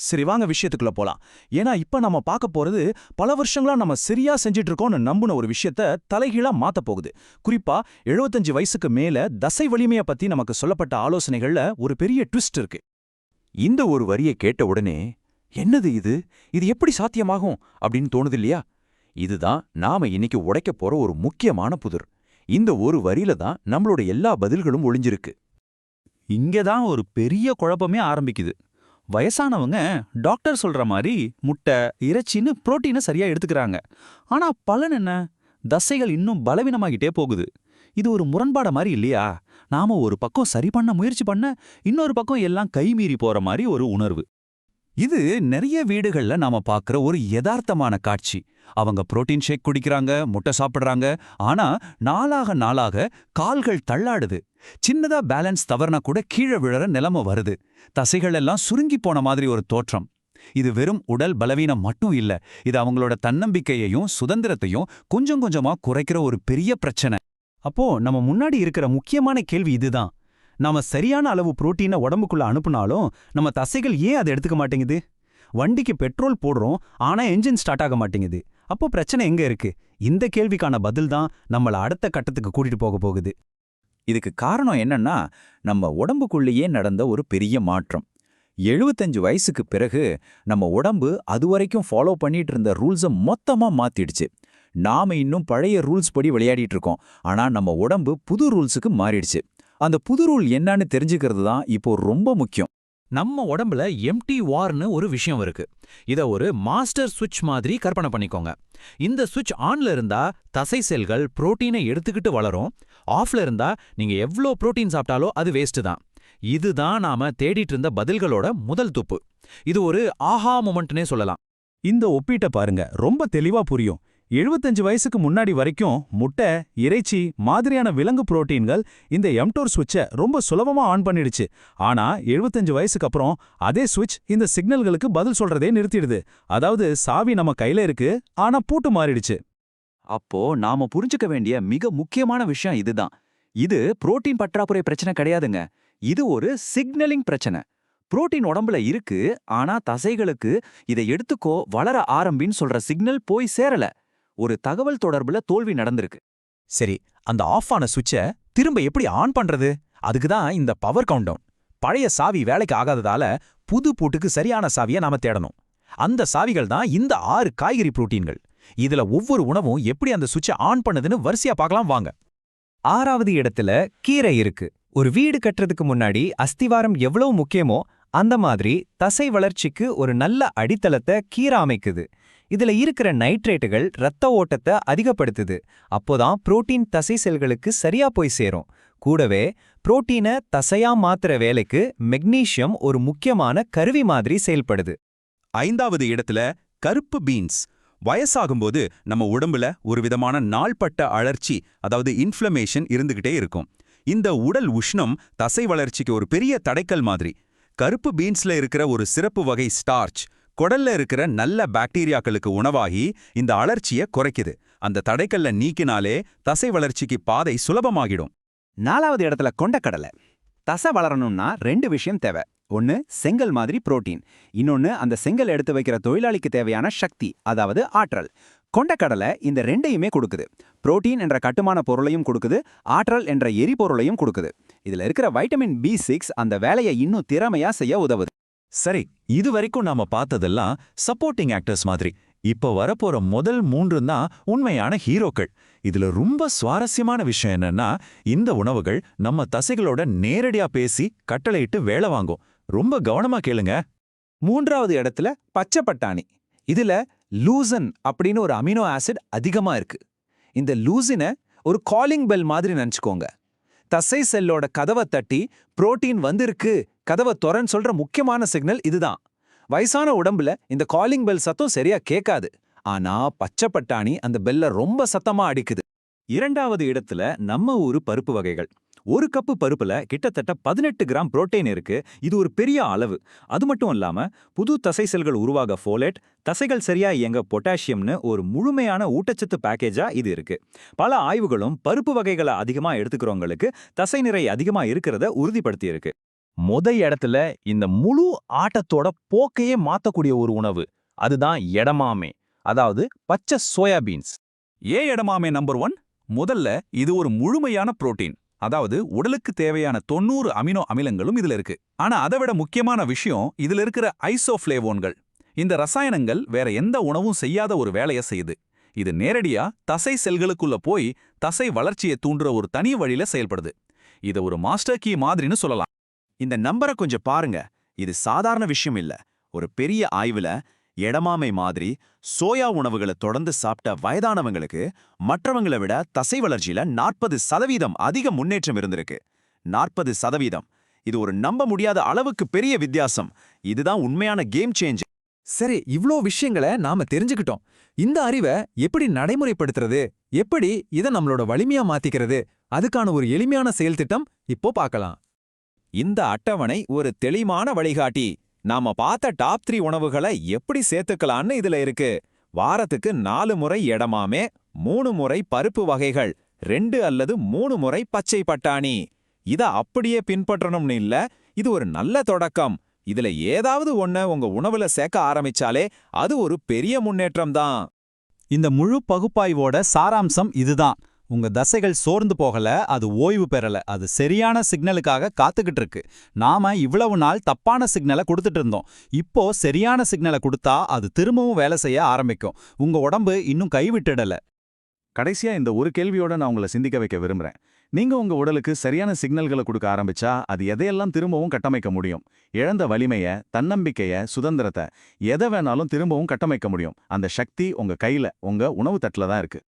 சரி வாங்க விஷயத்துக்குள்ள போலாம். ஏன்னா இப்ப நம்ம பார்க்க போறது பல வருஷங்களா நம்ம சரியா செஞ்சிட்டு இருக்கோம்னு நம்புன ஒரு விஷயத்த தலைகீழா மாத்த போகுது. குறிப்பா 75 வயசுக்கு மேல தசை வலிமைய பத்தி நமக்கு சொல்லப்பட்ட ஆலோசனைகள்ல ஒரு பெரிய ட்விஸ்ட் இருக்கு. இந்த ஒரு வரியை கேட்ட உடனே என்னது இது, இது எப்படி சாத்தியமாகும் அப்படின்னு தோணுது இல்லையா? இதுதான் நாம இன்னைக்கு உடைக்க போற ஒரு முக்கியமான புதிர். இந்த ஒரு வரியில தான் நம்மளோட எல்லா பதில்களும் ஒளிஞ்சிருக்கு. இங்க தான் ஒரு பெரிய குழப்பமே ஆரம்பிக்குது. வயசானவங்க டாக்டர் சொல்ற மாதிரி முட்டை, இறைச்சின்னு புரோட்டீனை சரியா எடுத்துக்கிறாங்க. ஆனா பலன் என்ன? தசைகள் இன்னும் பலவீனமாகிட்டே போகுது. இது ஒரு முரண்பாட மாதிரி இல்லையா? நாம ஒரு பக்கம் சரி பண்ண முயற்சி பண்ண, இன்னொரு பக்கம் எல்லாம் கைமீறி போற மாதிரி ஒரு உணர்வு. இது நிறைய வீடுகள்ல நாம பார்க்குற ஒரு யதார்த்தமான காட்சி. அவங்க புரோட்டீன் ஷேக் குடிக்கிறாங்க, முட்டை சாப்பிடுறாங்க. ஆனா நாளாக நாளாக கால்கள் தள்ளாடுது. சின்னதா பேலன்ஸ் தவறுனா கூட கீழே விழற நிலைமை வருது. தசைகள் எல்லாம் சுருங்கி போன மாதிரி ஒரு தோற்றம். இது வெறும் உடல் பலவீனம் மட்டும் இல்ல. இது அவங்களோட தன்னம்பிக்கையையும் சுதந்திரத்தையும் கொஞ்சம் கொஞ்சமா குறைக்கிற ஒரு பெரிய பிரச்சனை. அப்போ நம்ம முன்னாடி இருக்கிற முக்கியமான கேள்வி இதுதான். நாம சரியான அளவு புரோட்டீனை உடம்புக்குள்ள அனுப்புனாலும் நம்ம தசைகள் ஏன் அதை எடுத்துக்க மாட்டேங்குது? வண்டிக்கு பெட்ரோல் போடுறோம், ஆனா என்ஜின் ஸ்டார்ட் ஆக மாட்டேங்குது. அப்போ பிரச்சனை எங்க இருக்கு? இந்த கேள்விக்கான பதில் தான் நம்மள அடுத்த கட்டத்துக்கு கூட்டிட்டு போக போகுது. இதுக்கு காரணம் என்னன்னா, நம்ம உடம்புக்குள்ளேயே நடந்த ஒரு பெரிய மாற்றம். 75 வயசுக்கு பிறகு நம்ம உடம்பு அதுவரைக்கும் ஃபாலோ பண்ணிட்டு இருந்த ரூல்ஸை மொத்தமா மாத்திடுச்சு. நாம இன்னும் பழைய ரூல்ஸ் படி விளையாடிட்டு இருக்கோம். ஆனா நம்ம உடம்பு புது ரூல்ஸுக்கு மாறிடுச்சு. அந்த புது ரூல் என்னன்னு தெரிஞ்சுக்கிறது தான் இப்போ ரொம்ப முக்கியம். நம்ம உடம்புல எம்டி வார்னு ஒரு விஷயம் இருக்கு. இத ஒரு மாஸ்டர் சுவிட்ச் மாதிரி கற்பனை பண்ணிக்கோங்க. இந்த சுவிட்ச் ஆன்ல இருந்தா தசை செல்கள் புரோட்டீனை எடுத்துக்கிட்டு வளரும். ஆஃப்ல இருந்தா நீங்க எவ்ளோ புரோட்டீன் சாப்பிட்டாலோ அது வேஸ்ட் தான். இதுதான் நாம தேடிட்டு இருந்த பதில்களோட முதல் துப்பு. இது ஒரு ஆஹா மொமெண்ட்னே சொல்லலாம். இந்த ஒப்பீட்ட பாருங்க, ரொம்ப தெளிவா புரியும். 75 வயசுக்கு முன்னாடி வரைக்கும் முட்டை, இறைச்சி மாதிரியான விலங்கு புரோட்டீன்கள் இந்த எம்டோர் சுவிட்சை ரொம்ப சுலபமா ஆன் பண்ணிடுச்சு. ஆனா 75 வயசுக்கு அப்புறம் அதே சுவிட்ச் இந்த சிக்னல்களுக்கு பதில் சொல்றதே நிறுத்திடுது. அதாவது சாவி நம்ம கையில இருக்கு, ஆனா பூட்டு மாறிடுச்சு. அப்போ நாம புரிஞ்சுக்க வேண்டிய மிக முக்கியமான விஷயம் இதுதான். இது புரோட்டீன் பற்றாக்குறை பிரச்சனை கிடையாதுங்க. இது ஒரு சிக்னலிங் பிரச்சனை. புரோட்டீன் உடம்புல இருக்கு, ஆனா தசைகளுக்கு இதை எடுத்துக்கோ வளர ஆரம்பின்னு சொல்ற சிக்னல் போய் சேரல. ஒரு தகவல் தொடர்புல தோல்வி நடந்திருக்கு. சரி, அந்த ஆஃப் ஆன சுவிட்சை திரும்ப எப்படி ஆன் பண்றது? அதுக்கு தான் இந்த பவர் கவுண்டவுன். பழைய சாவி வேலைக்கு ஆகாததால புது பூட்டுக்கு சரியான சாவியை நாம தேடணும். அந்த சாவிகள் தான் இந்த 6 காய்கறி புரோட்டீன்கள். இதுல ஒவ்வொரு உணவும் எப்படி அந்த சுவிட்சை ஆன் பண்ணுதுன்னு வரிசையா பார்க்கலாம் வாங்க. 6வது இடத்துல கீரை இருக்கு. ஒரு வீடு கட்டுறதுக்கு முன்னாடி அஸ்திவாரம் எவ்வளவு முக்கியமோ அந்த மாதிரி தசை வளர்ச்சிக்கு ஒரு நல்ல அடித்தளத்தை கீரை அமைக்குது. இதுல இருக்கிற நைட்ரேட்டுகள் இரத்த ஓட்டத்தை அதிகப்படுத்துது. அப்போதான் புரோட்டீன் தசை செல்களுக்கு சரியா போய் சேரும். கூடவே புரோட்டீனை தசையா மாத்துற வேலைக்கு மெக்னீசியம் ஒரு முக்கியமான கருவி மாதிரி செயல்படுது. 5வது இடத்துல கருப்பு பீன்ஸ். வயசாகும்போது நம்ம உடம்புல ஒரு விதமான நாள்பட்ட அழற்சி, அதாவது இன்ஃப்ளமேஷன் இருந்துகிட்டே இருக்கும். இந்த உடல் உஷ்ணம் தசை வளர்ச்சிக்கு ஒரு பெரிய தடைக்கல் மாதிரி. கருப்பு பீன்ஸ்ல இருக்கிற ஒரு சிறப்பு வகை ஸ்டார்ச் குடல்ல இருக்கிற நல்ல பாக்டீரியாக்களுக்கு உணவாகி இந்த அழற்சியை குறைக்குது. அந்த தடைக்கல்ல நீக்கினாலே தசை வளர்ச்சிக்கு பாதை சுலபமாகிடும். 4வது இடத்துல கொண்டக்கடலை. தசை வளரணும்னா 2 விஷயம் தேவை. ஒன்னு செங்கல் மாதிரி புரோட்டீன், இன்னொன்னு அந்த செங்கல் எடுத்து வைக்கிற தொழிலாளிக்கு தேவையான சக்தி, அதாவது ஆற்றல். கொண்டக்கடலை இந்த 2யுமே கொடுக்குது. புரோட்டீன் என்ற கட்டுமான பொருளையும் கொடுக்குது, ஆற்றல் என்ற எரிபொருளையும் கொடுக்குது. இதுல இருக்கிற வைட்டமின் B6 அந்த வேலையை இன்னும் திறமையா செய்ய உதவுது. சரி, இது வரைக்கும் நாம பார்த்ததெல்லாம் சப்போர்ட்டிங் ஆக்டர்ஸ் மாதிரி. இப்ப வரப்போற முதல் 3 தான் உண்மையான ஹீரோக்கள். இதுல ரொம்ப சுவாரஸ்யமான விஷயம் என்னன்னா, இந்த உணவுகள் நம்ம தசைகளோட நேரடியா பேசி கட்டளையிட்டு வேலை வாங்கும். ரொம்ப கவனமா கேளுங்க. 3வது இடத்துல பச்சை பட்டாணி. இதுல லூசன் அப்படின்னு ஒரு அமினோ ஆசிட் அதிகமா இருக்கு. இந்த லூசினை ஒரு காலிங் பெல் மாதிரி நினைச்சுக்கோங்க. தசை செல்லோட கதவை தட்டி புரோட்டீன் வந்திருக்கு, கதவை தொறன்னு சொல்ற முக்கியமான சிக்னல் இதுதான். வயசான உடம்புல இந்த காலிங் பெல் சத்தம் சரியா கேட்காது. ஆனா பச்சை பட்டாணி அந்த பெல்ல ரொம்ப சத்தமா அடிக்குது. 2வது இடத்துல நம்ம ஊரு பருப்பு வகைகள். 1 கப்பு பருப்புல கிட்டத்தட்ட 18 கிராம் புரோட்டீன் இருக்கு. இது ஒரு பெரிய அளவு. அது மட்டும் இல்லாம புது தசை செல்கள் உருவாக ஃபோலேட், தசைகள் சரியா இயங்க பொட்டாசியம்னு ஒரு முழுமையான ஊட்டச்சத்து பேக்கேஜா இது இருக்கு. பல ஆய்வுகளும் பருப்பு வகைகளை அதிகமா எடுத்துக்கிறவங்களுக்கு தசை நிறை அதிகமா இருக்கிறத உறுதிப்படுத்தி இருக்கு. இடத்துல இந்த முழு ஆட்டத்தோட போக்கையே மாத்தக்கூடிய ஒரு உணவு அதுதான் எடமாமே, அதாவது பச்சை சோயாபீன்ஸ். எடமாமே நம்பர் 1. முதல்ல இது ஒரு முழுமையான புரோட்டீன். அதாவது உடலுக்கு தேவையான 90 அமினோ அமிலங்களும் இதுல இருக்கு. ஆனா அதை விட முக்கியமான விஷயம் இதுல இருக்கிற ஐசோஃப்ளேவோன்கள். இந்த ரசாயனங்கள் வேற எந்த உணவும் செய்யாத ஒரு வேலையை செய்யுது. இது நேரடியா தசை செல்களுக்குள்ள போய் தசை வளர்ச்சியை தூண்டுற ஒரு தனி வழியில செயல்படுது. இத ஒரு மாஸ்டர் கீ மாதிரின்னு சொல்லலாம். இந்த நம்பரை கொஞ்சம் பாருங்க. இது சாதாரண விஷயம் இல்ல. ஒரு பெரிய ஆய்வுல எடமாமை மாதிரி சோயா உணவுகளை தொடர்ந்து சாப்பிட்ட வயதானவங்களுக்கு மற்றவங்களை விட தசை வளர்ச்சியில 40% அதிக முன்னேற்றம் இருந்திருக்கு. 40%. இது ஒரு நம்ப முடியாத அளவுக்கு பெரிய வித்தியாசம். இதுதான் உண்மையான கேம் சேஞ்ச். சரி, இவ்ளோ விஷயங்களை நாம தெரிஞ்சுக்கிட்டோம். இந்த அறிவை எப்படி நடைமுறைப்படுத்துறது, எப்படி இதை நம்மளோட வலிமையா மாத்திக்கிறது, அதுக்கான ஒரு எளிமையான செயல் திட்டம் இப்போ பார்க்கலாம். இந்த அட்டவணை ஒரு தெளிவான வழிகாட்டி. நாம பார்த்த டாப் 3 உணவுகளை எப்படி சேர்த்துக்கலான்னு இதுல இருக்கு. வாரத்துக்கு 4 முறை எடமாமே, 3 முறை பருப்பு வகைகள், 2 அல்லது 3 முறை பச்சை பட்டாணி. இத அப்படியே பின்பற்றணும்னு இல்ல, இது ஒரு நல்ல தொடக்கம். இதுல ஏதாவது ஒண்ண உங்க உணவுல சேர்க்க ஆரம்பிச்சாலே அது ஒரு பெரிய முன்னேற்றம் தான். இந்த முழு பகுப்பாய்வோட சாராம்சம் இதுதான். உங்க தசைகள் சோர்ந்து போகல, அது ஓய்வு பெறல, அது சரியான சிக்னலுக்காக காத்துக்கிட்டு இருக்கு. நாம இவ்வளவு நாள் தப்பான சிக்னலை கொடுத்துட்டு இருந்தோம். இப்போ சரியான சிக்னலை கொடுத்தா அது திரும்பவும் வேலை செய்ய ஆரம்பிக்கும். உங்க உடம்பு இன்னும் கைவிட்டுடல. கடைசியா இந்த ஒரு கேள்வியோட நான் உங்களை சிந்திக்க வைக்க விரும்புறேன். நீங்க உங்க உடலுக்கு சரியான சிக்னல்களை கொடுக்க ஆரம்பிச்சா அது எதையெல்லாம் திரும்பவும் கட்டமைக்க முடியும். இழந்த வலிமைய, தன்னம்பிக்கைய, சுதந்திரத்தை எதை வேணாலும் திரும்பவும் கட்டமைக்க முடியும். அந்த சக்தி உங்க கையில, உங்க உணவு தட்டுல தான் இருக்கு.